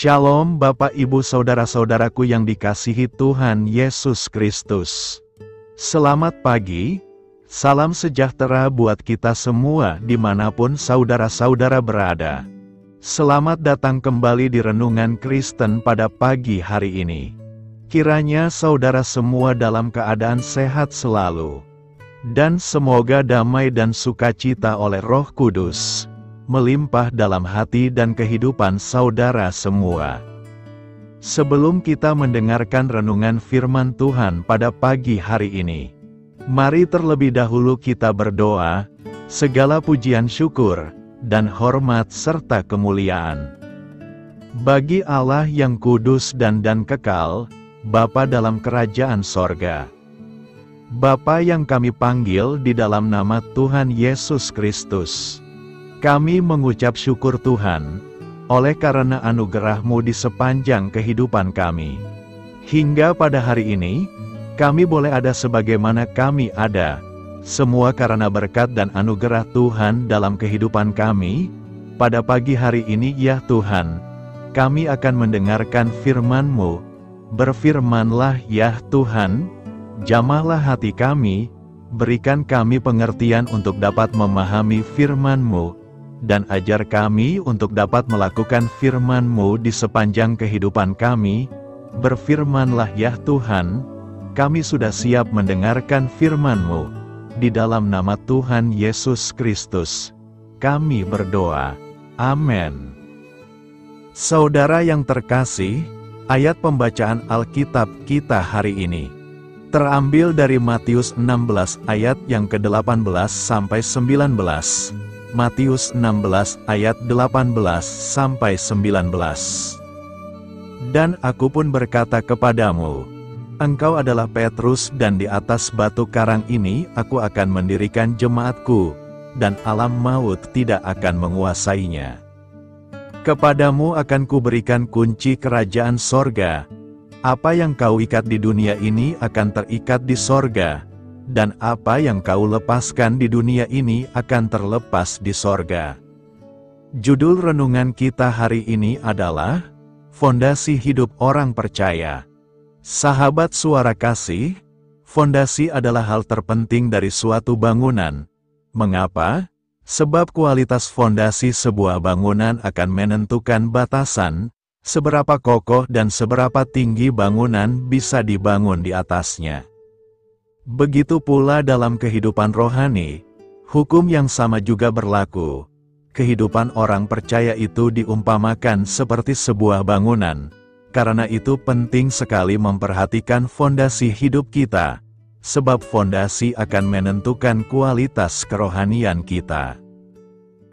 Shalom Bapak Ibu Saudara-saudaraku yang dikasihi Tuhan Yesus Kristus. Selamat pagi, salam sejahtera buat kita semua dimanapun saudara-saudara berada. Selamat datang kembali di Renungan Kristen pada pagi hari ini. Kiranya saudara semua dalam keadaan sehat selalu. Dan semoga damai dan sukacita oleh Roh Kudus melimpah dalam hati dan kehidupan saudara semua. Sebelum kita mendengarkan renungan firman Tuhan pada pagi hari ini, mari terlebih dahulu kita berdoa. Segala pujian syukur dan hormat serta kemuliaan bagi Allah yang kudus dan kekal, Bapa dalam kerajaan sorga. Bapa yang kami panggil di dalam nama Tuhan Yesus Kristus. Kami mengucap syukur Tuhan, oleh karena anugerah-Mu di sepanjang kehidupan kami. Hingga pada hari ini, kami boleh ada sebagaimana kami ada, semua karena berkat dan anugerah Tuhan dalam kehidupan kami. Pada pagi hari ini ya Tuhan, kami akan mendengarkan firman-Mu. Berfirmanlah ya Tuhan, jamahlah hati kami, berikan kami pengertian untuk dapat memahami firman-Mu, dan ajar kami untuk dapat melakukan firman-Mu di sepanjang kehidupan kami. Berfirmanlah ya Tuhan, kami sudah siap mendengarkan firman-Mu. Di dalam nama Tuhan Yesus Kristus, kami berdoa. Amin. Saudara yang terkasih, ayat pembacaan Alkitab kita hari ini terambil dari Matius 16 ayat yang ke-18 sampai 19. Matius 16 ayat 18 sampai 19. Dan aku pun berkata kepadamu, engkau adalah Petrus, dan di atas batu karang ini aku akan mendirikan jemaatku, dan alam maut tidak akan menguasainya. Kepadamu akan kuberikan kunci kerajaan sorga. Apa yang kau ikat di dunia ini akan terikat di sorga, dan apa yang kau lepaskan di dunia ini akan terlepas di sorga. Judul renungan kita hari ini adalah Fondasi Hidup Orang Percaya. Sahabat suara kasih, fondasi adalah hal terpenting dari suatu bangunan. Mengapa? Sebab kualitas fondasi sebuah bangunan akan menentukan batasan, seberapa kokoh dan seberapa tinggi bangunan bisa dibangun di atasnya. Begitu pula dalam kehidupan rohani, hukum yang sama juga berlaku. Kehidupan orang percaya itu diumpamakan seperti sebuah bangunan. Karena itu penting sekali memperhatikan fondasi hidup kita, sebab fondasi akan menentukan kualitas kerohanian kita.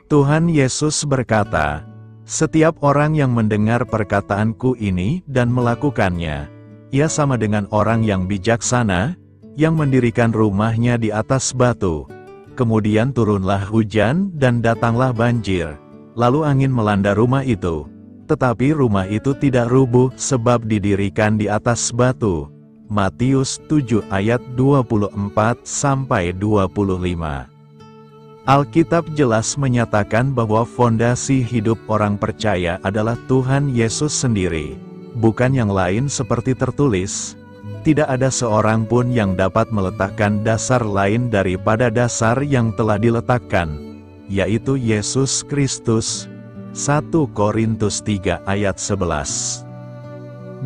Tuhan Yesus berkata, setiap orang yang mendengar perkataanku ini dan melakukannya, ia sama dengan orang yang bijaksana, yang mendirikan rumahnya di atas batu. Kemudian turunlah hujan dan datanglah banjir, lalu angin melanda rumah itu. Tetapi rumah itu tidak rubuh sebab didirikan di atas batu. Matius 7 ayat 24-25. Alkitab jelas menyatakan bahwa fondasi hidup orang percaya adalah Tuhan Yesus sendiri, bukan yang lain seperti tertulis. Tidak ada seorang pun yang dapat meletakkan dasar lain daripada dasar yang telah diletakkan, yaitu Yesus Kristus. 1 Korintus 3 ayat 11.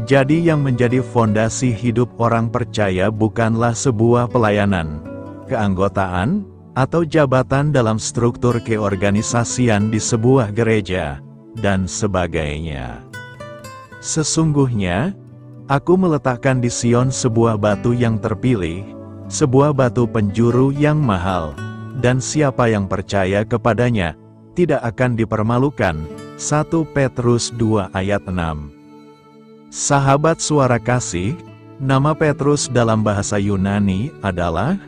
Jadi yang menjadi fondasi hidup orang percaya bukanlah sebuah pelayanan, keanggotaan, atau jabatan dalam struktur keorganisasian di sebuah gereja, dan sebagainya. Sesungguhnya, aku meletakkan di Sion sebuah batu yang terpilih, sebuah batu penjuru yang mahal, dan siapa yang percaya kepadanya tidak akan dipermalukan. 1 Petrus 2 ayat 6. Sahabat suara kasih, nama Petrus dalam bahasa Yunani adalah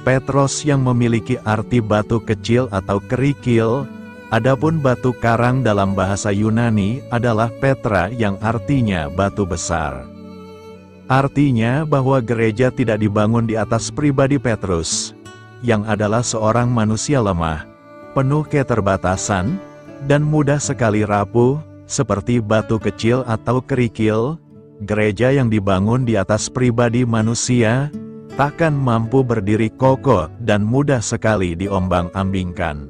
Petros yang memiliki arti batu kecil atau kerikil. Adapun batu karang dalam bahasa Yunani adalah Petra yang artinya batu besar. Artinya bahwa gereja tidak dibangun di atas pribadi Petrus, yang adalah seorang manusia lemah, penuh keterbatasan, dan mudah sekali rapuh, seperti batu kecil atau kerikil, gereja yang dibangun di atas pribadi manusia, takkan mampu berdiri kokoh dan mudah sekali diombang-ambingkan.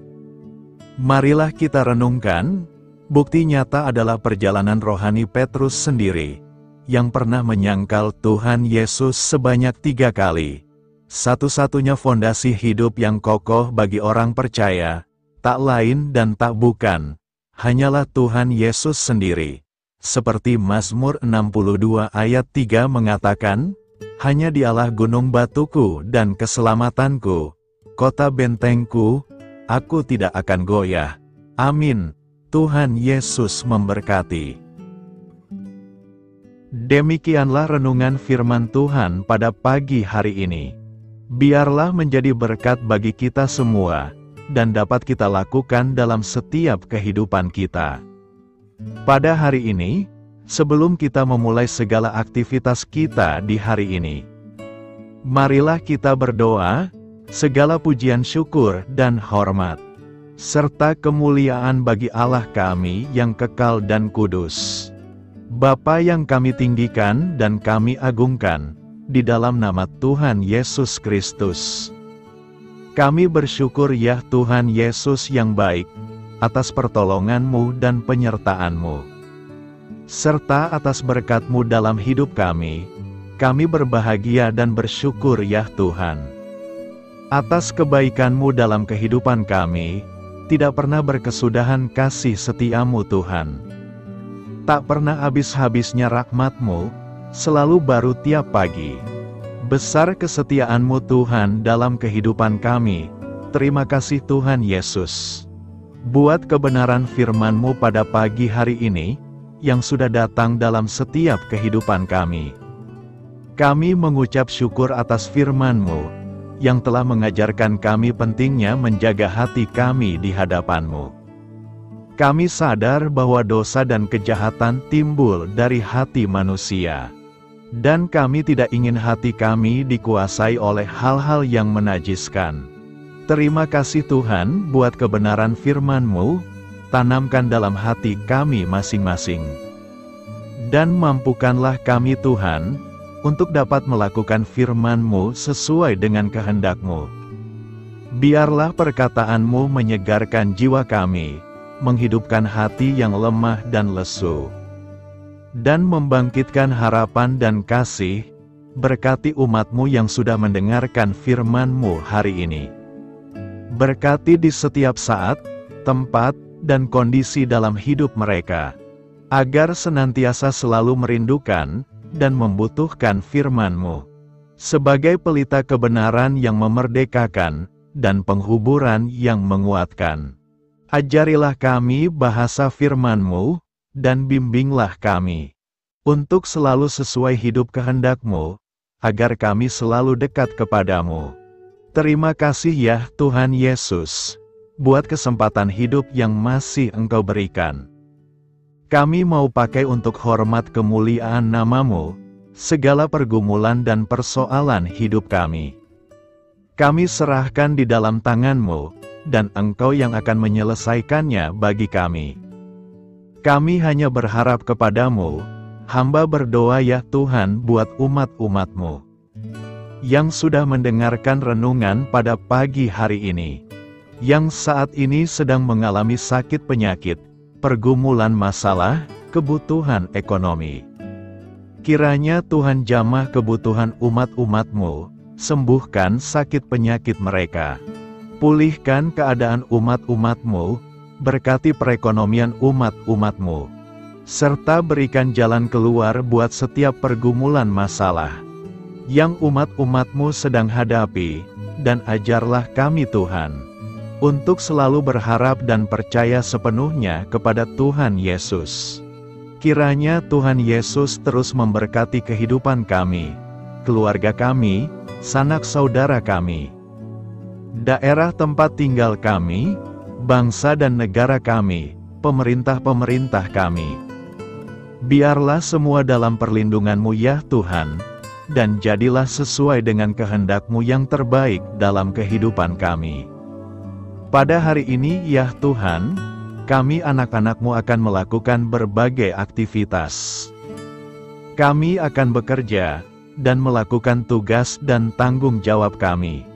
Marilah kita renungkan, bukti nyata adalah perjalanan rohani Petrus sendiri, yang pernah menyangkal Tuhan Yesus sebanyak 3 kali. Satu-satunya fondasi hidup yang kokoh bagi orang percaya, tak lain dan tak bukan, hanyalah Tuhan Yesus sendiri. Seperti Mazmur 62 ayat 3 mengatakan, hanya Dialah gunung batuku dan keselamatanku, kota bentengku, aku tidak akan goyah. Amin. Tuhan Yesus memberkati. Demikianlah renungan firman Tuhan pada pagi hari ini. Biarlah menjadi berkat bagi kita semua, dan dapat kita lakukan dalam setiap kehidupan kita. Pada hari ini, sebelum kita memulai segala aktivitas kita di hari ini, marilah kita berdoa, segala pujian syukur dan hormat, serta kemuliaan bagi Allah kami yang kekal dan kudus. Bapa yang kami tinggikan dan kami agungkan, di dalam nama Tuhan Yesus Kristus. Kami bersyukur ya Tuhan Yesus yang baik, atas pertolongan-Mu dan penyertaan-Mu, serta atas berkat-Mu dalam hidup kami berbahagia dan bersyukur ya Tuhan. Atas kebaikan-Mu dalam kehidupan kami, tidak pernah berkesudahan kasih setia-Mu Tuhan. Tak pernah habis-habisnya rahmat-Mu, selalu baru tiap pagi. Besar kesetiaan-Mu Tuhan dalam kehidupan kami. Terima kasih Tuhan Yesus. Buat kebenaran firman-Mu pada pagi hari ini, yang sudah datang dalam setiap kehidupan kami. Kami mengucap syukur atas firman-Mu, yang telah mengajarkan kami pentingnya menjaga hati kami di hadapan-Mu. Kami sadar bahwa dosa dan kejahatan timbul dari hati manusia. Dan kami tidak ingin hati kami dikuasai oleh hal-hal yang menajiskan. Terima kasih Tuhan buat kebenaran firman-Mu, tanamkan dalam hati kami masing-masing. Dan mampukanlah kami Tuhan, untuk dapat melakukan firman-Mu sesuai dengan kehendak-Mu. Biarlah perkataan-Mu menyegarkan jiwa kami, menghidupkan hati yang lemah dan lesu, dan membangkitkan harapan dan kasih. Berkati umat-Mu yang sudah mendengarkan firman-Mu hari ini. Berkati di setiap saat, tempat, dan kondisi dalam hidup mereka, agar senantiasa selalu merindukan dan membutuhkan firman-Mu, sebagai pelita kebenaran yang memerdekakan, dan penghuburan yang menguatkan. Ajarilah kami bahasa firman-Mu, dan bimbinglah kami, untuk selalu sesuai hidup kehendak-Mu, agar kami selalu dekat kepadamu. Terima kasih ya Tuhan Yesus, buat kesempatan hidup yang masih Engkau berikan. Kami mau pakai untuk hormat kemuliaan nama-Mu, segala pergumulan dan persoalan hidup kami. Kami serahkan di dalam tangan-Mu, dan Engkau yang akan menyelesaikannya bagi kami. Kami hanya berharap kepadamu, hamba berdoa ya Tuhan buat umat-umat-Mu, yang sudah mendengarkan renungan pada pagi hari ini, yang saat ini sedang mengalami sakit penyakit, pergumulan masalah, kebutuhan ekonomi. Kiranya Tuhan jamah kebutuhan umat-umat-Mu, sembuhkan sakit penyakit mereka, pulihkan keadaan umat-umat-Mu, berkati perekonomian umat-umat-Mu, serta berikan jalan keluar buat setiap pergumulan masalah yang umat-umat-Mu sedang hadapi, dan ajarlah kami Tuhan, untuk selalu berharap dan percaya sepenuhnya kepada Tuhan Yesus. Kiranya Tuhan Yesus terus memberkati kehidupan kami, keluarga kami, sanak saudara kami, daerah tempat tinggal kami, bangsa dan negara kami, pemerintah-pemerintah kami. Biarlah semua dalam perlindungan-Mu ya Tuhan, dan jadilah sesuai dengan kehendak-Mu yang terbaik dalam kehidupan kami. Pada hari ini ya Tuhan, kami anak-anak-Mu akan melakukan berbagai aktivitas. Kami akan bekerja dan melakukan tugas dan tanggung jawab kami.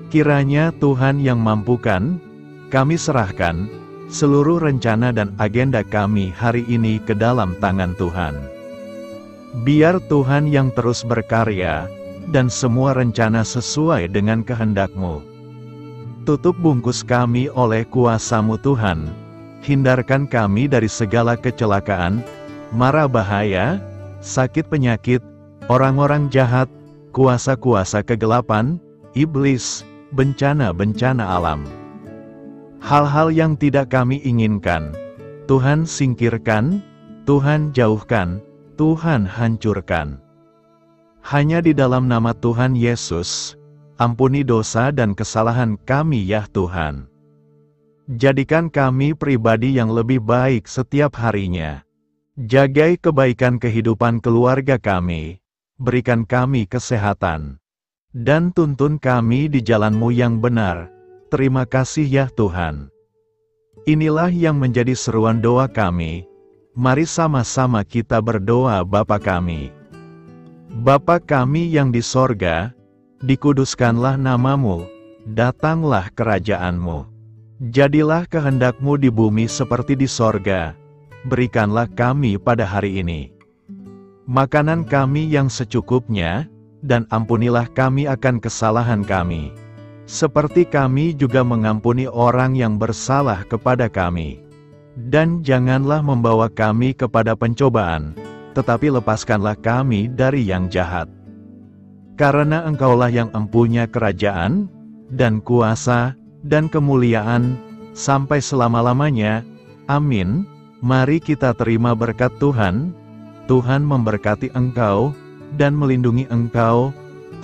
Kiranya Tuhan yang mampukan, kami serahkan seluruh rencana dan agenda kami hari ini ke dalam tangan Tuhan. Biar Tuhan yang terus berkarya, dan semua rencana sesuai dengan kehendak-Mu. Tutup bungkus kami oleh kuasa-Mu Tuhan, hindarkan kami dari segala kecelakaan, mara bahaya, sakit penyakit, orang-orang jahat, kuasa-kuasa kegelapan, iblis, bencana-bencana alam. Hal-hal yang tidak kami inginkan, Tuhan singkirkan, Tuhan jauhkan, Tuhan hancurkan. Hanya di dalam nama Tuhan Yesus, ampuni dosa dan kesalahan kami ya Tuhan. Jadikan kami pribadi yang lebih baik setiap harinya. Jagai kebaikan kehidupan keluarga kami, berikan kami kesehatan, dan tuntun kami di jalan-Mu yang benar. Terima kasih ya Tuhan. Inilah yang menjadi seruan doa kami. Mari sama-sama kita berdoa. Bapa kami. Bapa kami yang di sorga, dikuduskanlah nama-Mu, datanglah kerajaan-Mu. Jadilah kehendak-Mu di bumi seperti di sorga. Berikanlah kami pada hari ini makanan kami yang secukupnya, dan ampunilah kami akan kesalahan kami, seperti kami juga mengampuni orang yang bersalah kepada kami. Dan janganlah membawa kami kepada pencobaan, tetapi lepaskanlah kami dari yang jahat. Karena Engkaulah yang empunya kerajaan, dan kuasa, dan kemuliaan, sampai selama-lamanya. Amin. Mari kita terima berkat Tuhan. Tuhan memberkati engkau, dan melindungi engkau.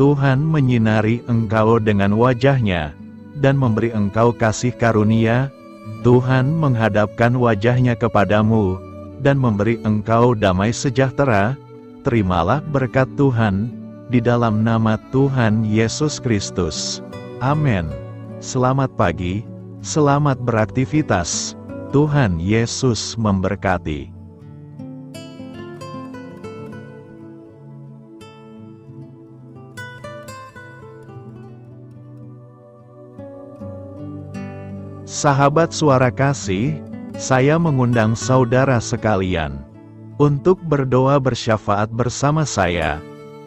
Tuhan menyinari engkau dengan wajah-Nya, dan memberi engkau kasih karunia. Tuhan menghadapkan wajah-Nya kepadamu, dan memberi engkau damai sejahtera. Terimalah berkat Tuhan, di dalam nama Tuhan Yesus Kristus. Amin. Selamat pagi, selamat beraktivitas. Tuhan Yesus memberkati. Sahabat Suara Kasih, saya mengundang saudara sekalian untuk berdoa bersyafaat bersama saya,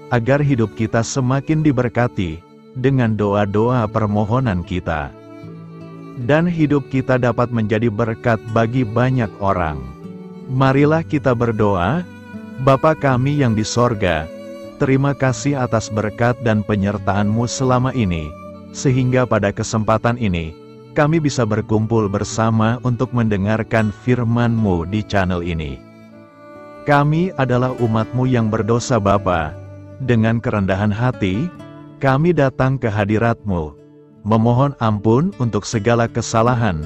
agar hidup kita semakin diberkati dengan doa-doa permohonan kita, dan hidup kita dapat menjadi berkat bagi banyak orang. Marilah kita berdoa. Bapa kami yang di sorga, terima kasih atas berkat dan penyertaan-Mu selama ini, sehingga pada kesempatan ini, kami bisa berkumpul bersama untuk mendengarkan firman-Mu di channel ini. Kami adalah umat-Mu yang berdosa Bapa. Dengan kerendahan hati, kami datang ke hadirat-Mu, memohon ampun untuk segala kesalahan,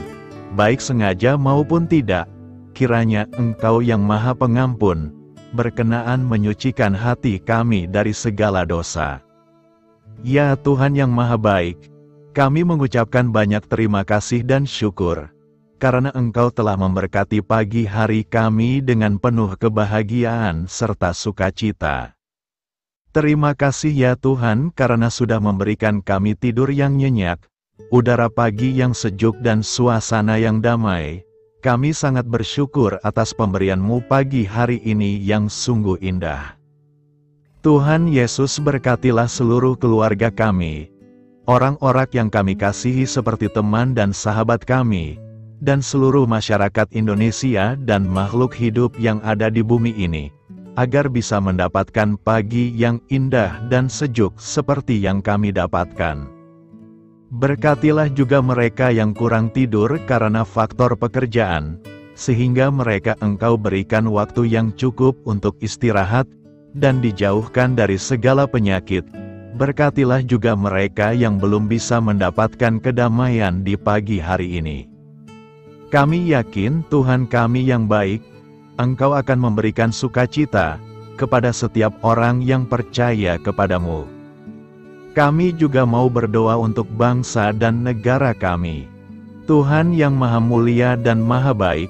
baik sengaja maupun tidak. Kiranya Engkau yang Maha Pengampun, berkenaan menyucikan hati kami dari segala dosa. Ya Tuhan yang Maha Baik, kami mengucapkan banyak terima kasih dan syukur, karena Engkau telah memberkati pagi hari kami dengan penuh kebahagiaan serta sukacita. Terima kasih ya Tuhan karena sudah memberikan kami tidur yang nyenyak, udara pagi yang sejuk dan suasana yang damai. Kami sangat bersyukur atas pemberian-Mu pagi hari ini yang sungguh indah. Tuhan Yesus berkatilah seluruh keluarga kami, orang-orang yang kami kasihi seperti teman dan sahabat kami, dan seluruh masyarakat Indonesia dan makhluk hidup yang ada di bumi ini, agar bisa mendapatkan pagi yang indah dan sejuk seperti yang kami dapatkan. Berkatilah juga mereka yang kurang tidur karena faktor pekerjaan, sehingga mereka Engkau berikan waktu yang cukup untuk istirahat, dan dijauhkan dari segala penyakit. Berkatilah juga mereka yang belum bisa mendapatkan kedamaian di pagi hari ini. Kami yakin Tuhan kami yang baik, Engkau akan memberikan sukacita kepada setiap orang yang percaya kepadamu. Kami juga mau berdoa untuk bangsa dan negara kami. Tuhan yang Maha Mulia dan Maha Baik,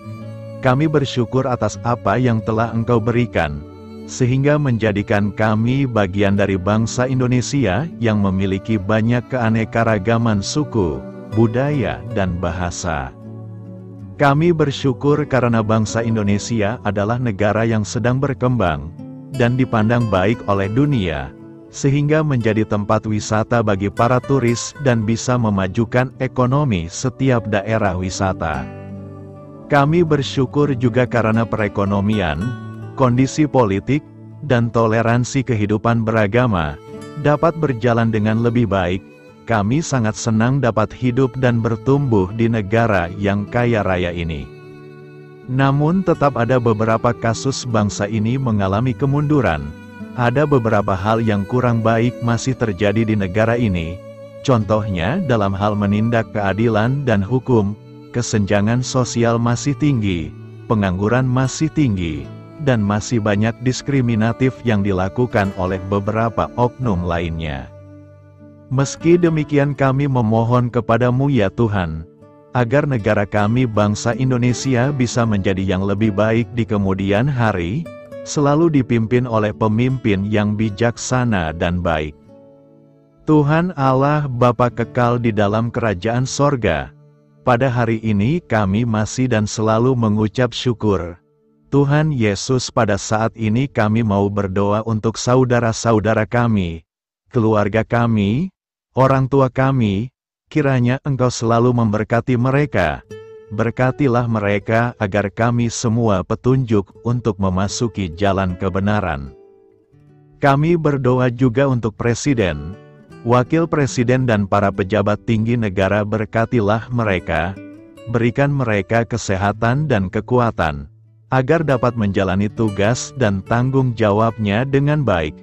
kami bersyukur atas apa yang telah Engkau berikan, sehingga menjadikan kami bagian dari bangsa Indonesia yang memiliki banyak keanekaragaman suku, budaya, dan bahasa. Kami bersyukur karena bangsa Indonesia adalah negara yang sedang berkembang dan dipandang baik oleh dunia, sehingga menjadi tempat wisata bagi para turis dan bisa memajukan ekonomi setiap daerah wisata. Kami bersyukur juga karena perekonomian, kondisi politik, dan toleransi kehidupan beragama dapat berjalan dengan lebih baik. Kami sangat senang dapat hidup dan bertumbuh di negara yang kaya raya ini. Namun tetap ada beberapa kasus bangsa ini mengalami kemunduran. Ada beberapa hal yang kurang baik masih terjadi di negara ini. Contohnya dalam hal menindak keadilan dan hukum, kesenjangan sosial masih tinggi, pengangguran masih tinggi, dan masih banyak diskriminatif yang dilakukan oleh beberapa oknum lainnya. Meski demikian kami memohon kepadamu ya Tuhan, agar negara kami bangsa Indonesia bisa menjadi yang lebih baik di kemudian hari, selalu dipimpin oleh pemimpin yang bijaksana dan baik. Tuhan Allah Bapa kekal di dalam kerajaan sorga, pada hari ini kami masih dan selalu mengucap syukur. Tuhan Yesus, pada saat ini kami mau berdoa untuk saudara-saudara kami, keluarga kami, orang tua kami, kiranya Engkau selalu memberkati mereka. Berkatilah mereka agar kami semua petunjuk untuk memasuki jalan kebenaran. Kami berdoa juga untuk Presiden, Wakil Presiden dan para pejabat tinggi negara. Berkatilah mereka, berikan mereka kesehatan dan kekuatan, agar dapat menjalani tugas dan tanggung jawabnya dengan baik.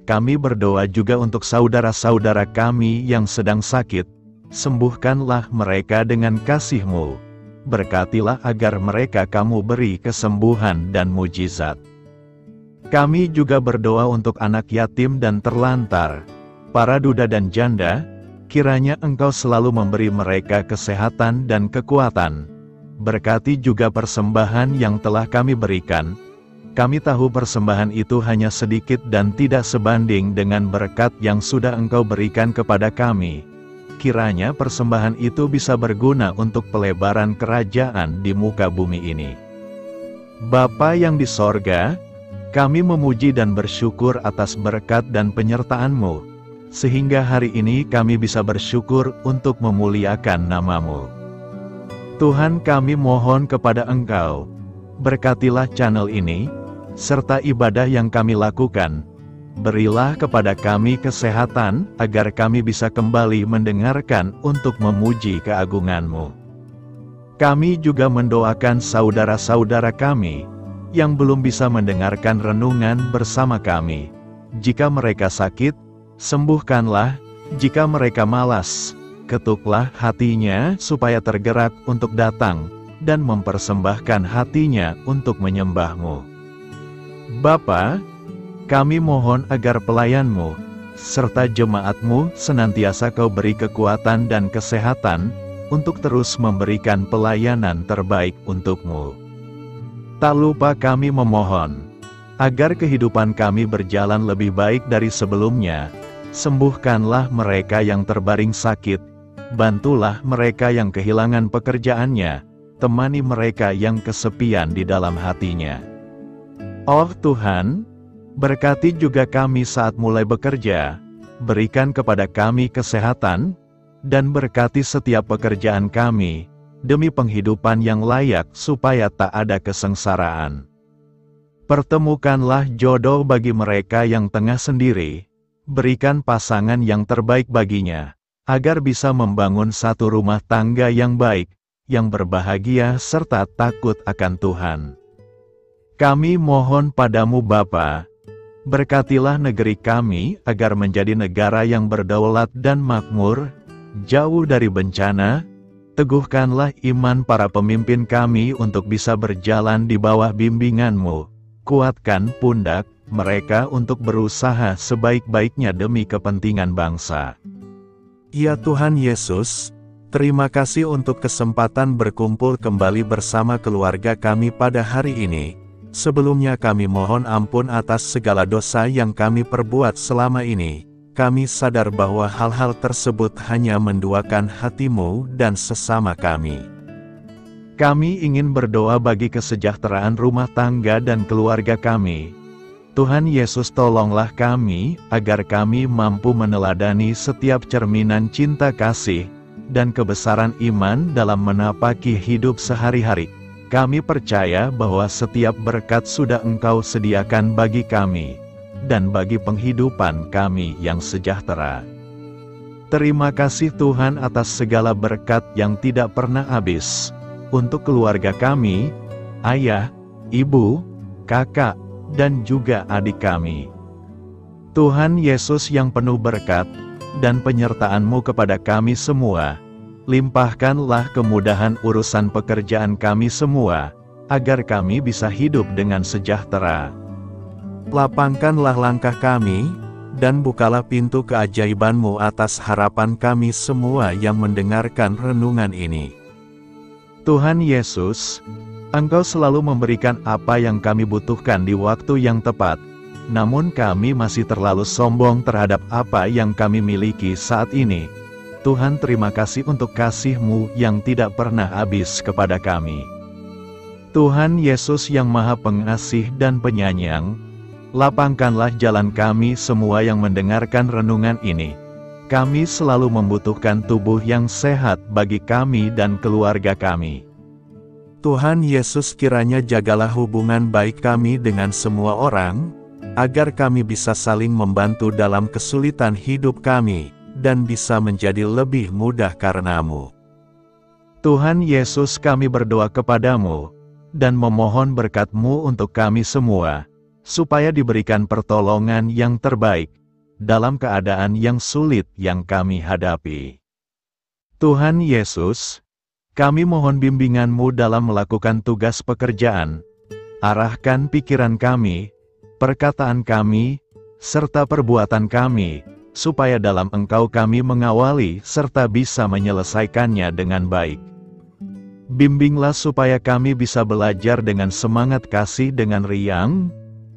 Kami berdoa juga untuk saudara-saudara kami yang sedang sakit, sembuhkanlah mereka dengan kasih-Mu. Berkatilah agar mereka Kamu beri kesembuhan dan mujizat. Kami juga berdoa untuk anak yatim dan terlantar, para duda dan janda, kiranya Engkau selalu memberi mereka kesehatan dan kekuatan. Berkati juga persembahan yang telah kami berikan. Kami tahu persembahan itu hanya sedikit dan tidak sebanding dengan berkat yang sudah Engkau berikan kepada kami. Kiranya persembahan itu bisa berguna untuk pelebaran kerajaan di muka bumi ini. Bapa yang di sorga, kami memuji dan bersyukur atas berkat dan penyertaan-Mu, sehingga hari ini kami bisa bersyukur untuk memuliakan nama-Mu. Tuhan, kami mohon kepada Engkau, berkatilah channel ini, serta ibadah yang kami lakukan. Berilah kepada kami kesehatan, agar kami bisa kembali mendengarkan untuk memuji keagungan-Mu. Kami juga mendoakan saudara-saudara kami, yang belum bisa mendengarkan renungan bersama kami. Jika mereka sakit, sembuhkanlah. Jika mereka malas, ketuklah hatinya supaya tergerak untuk datang, dan mempersembahkan hatinya untuk menyembah-Mu. Bapa, kami mohon agar pelayan-Mu, serta jemaat-Mu senantiasa Kau beri kekuatan dan kesehatan, untuk terus memberikan pelayanan terbaik untuk-Mu. Tak lupa kami memohon, agar kehidupan kami berjalan lebih baik dari sebelumnya. Sembuhkanlah mereka yang terbaring sakit, bantulah mereka yang kehilangan pekerjaannya, temani mereka yang kesepian di dalam hatinya. Oh Tuhan, berkati juga kami saat mulai bekerja, berikan kepada kami kesehatan, dan berkati setiap pekerjaan kami, demi penghidupan yang layak supaya tak ada kesengsaraan. Pertemukanlah jodoh bagi mereka yang tengah sendiri, berikan pasangan yang terbaik baginya, agar bisa membangun satu rumah tangga yang baik, yang berbahagia serta takut akan Tuhan. Kami mohon padamu Bapa, berkatilah negeri kami agar menjadi negara yang berdaulat dan makmur, jauh dari bencana. Teguhkanlah iman para pemimpin kami untuk bisa berjalan di bawah bimbingan-Mu. Kuatkan pundak mereka untuk berusaha sebaik-baiknya demi kepentingan bangsa. Ya Tuhan Yesus, Terima kasih untuk kesempatan berkumpul kembali bersama keluarga kami pada hari ini. Sebelumnya kami mohon ampun atas segala dosa yang kami perbuat selama ini. Kami sadar bahwa hal-hal tersebut hanya menduakan hati-Mu dan sesama kami. Kami ingin berdoa bagi kesejahteraan rumah tangga dan keluarga kami. Tuhan Yesus, tolonglah kami, agar kami mampu meneladani setiap cerminan cinta kasih dan kebesaran iman dalam menapaki hidup sehari-hari. Kami percaya bahwa setiap berkat sudah Engkau sediakan bagi kami, dan bagi penghidupan kami yang sejahtera. Terima kasih Tuhan atas segala berkat yang tidak pernah habis, untuk keluarga kami, ayah, ibu, kakak, dan juga adik kami. Tuhan Yesus yang penuh berkat dan penyertaan-Mu kepada kami semua, limpahkanlah kemudahan urusan pekerjaan kami semua, agar kami bisa hidup dengan sejahtera. Lapangkanlah langkah kami, dan bukalah pintu keajaiban-Mu atas harapan kami semua yang mendengarkan renungan ini. Tuhan Yesus, Engkau selalu memberikan apa yang kami butuhkan di waktu yang tepat, namun kami masih terlalu sombong terhadap apa yang kami miliki saat ini. Tuhan, terima kasih untuk kasih-Mu yang tidak pernah habis kepada kami. Tuhan Yesus yang Maha Pengasih dan Penyayang, lapangkanlah jalan kami semua yang mendengarkan renungan ini. Kami selalu membutuhkan tubuh yang sehat bagi kami dan keluarga kami. Tuhan Yesus, kiranya jagalah hubungan baik kami dengan semua orang, agar kami bisa saling membantu dalam kesulitan hidup kami, dan bisa menjadi lebih mudah karena-Mu. Tuhan Yesus, kami berdoa kepada-Mu, dan memohon berkat-Mu untuk kami semua, supaya diberikan pertolongan yang terbaik, dalam keadaan yang sulit yang kami hadapi. Tuhan Yesus, kami mohon bimbingan-Mu dalam melakukan tugas pekerjaan. Arahkan pikiran kami, perkataan kami, serta perbuatan kami, supaya dalam Engkau kami mengawali serta bisa menyelesaikannya dengan baik. Bimbinglah supaya kami bisa belajar dengan semangat kasih dengan riang,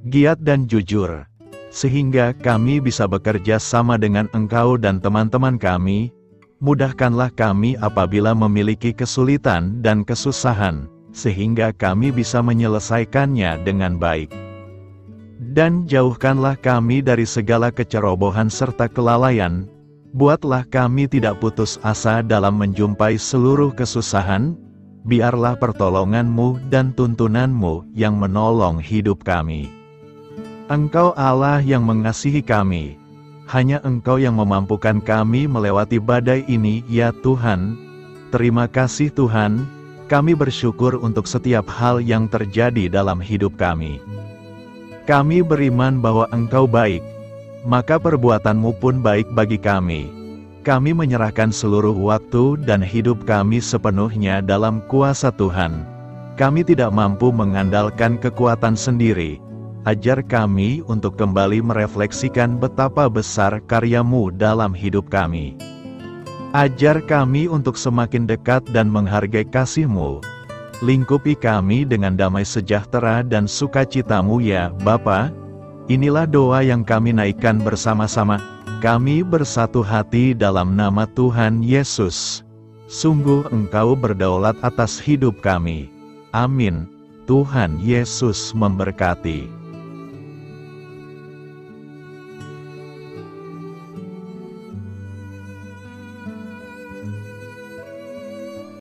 giat dan jujur, sehingga kami bisa bekerja sama dengan Engkau dan teman-teman kami. Mudahkanlah kami apabila memiliki kesulitan dan kesusahan, sehingga kami bisa menyelesaikannya dengan baik. Dan jauhkanlah kami dari segala kecerobohan serta kelalaian. Buatlah kami tidak putus asa dalam menjumpai seluruh kesusahan. Biarlah pertolongan-Mu dan tuntunan-Mu yang menolong hidup kami. Engkau Allah yang mengasihi kami. Hanya Engkau yang memampukan kami melewati badai ini, ya Tuhan. Terima kasih Tuhan, kami bersyukur untuk setiap hal yang terjadi dalam hidup kami. Kami beriman bahwa Engkau baik, maka perbuatan-Mu pun baik bagi kami. Kami menyerahkan seluruh waktu dan hidup kami sepenuhnya dalam kuasa Tuhan. Kami tidak mampu mengandalkan kekuatan sendiri. Ajar kami untuk kembali merefleksikan betapa besar karya-Mu dalam hidup kami. Ajar kami untuk semakin dekat dan menghargai kasih-Mu. Lingkupi kami dengan damai sejahtera dan sukacita-Mu ya Bapa. Inilah doa yang kami naikkan bersama-sama. Kami bersatu hati dalam nama Tuhan Yesus. Sungguh Engkau berdaulat atas hidup kami. Amin. Tuhan Yesus memberkati.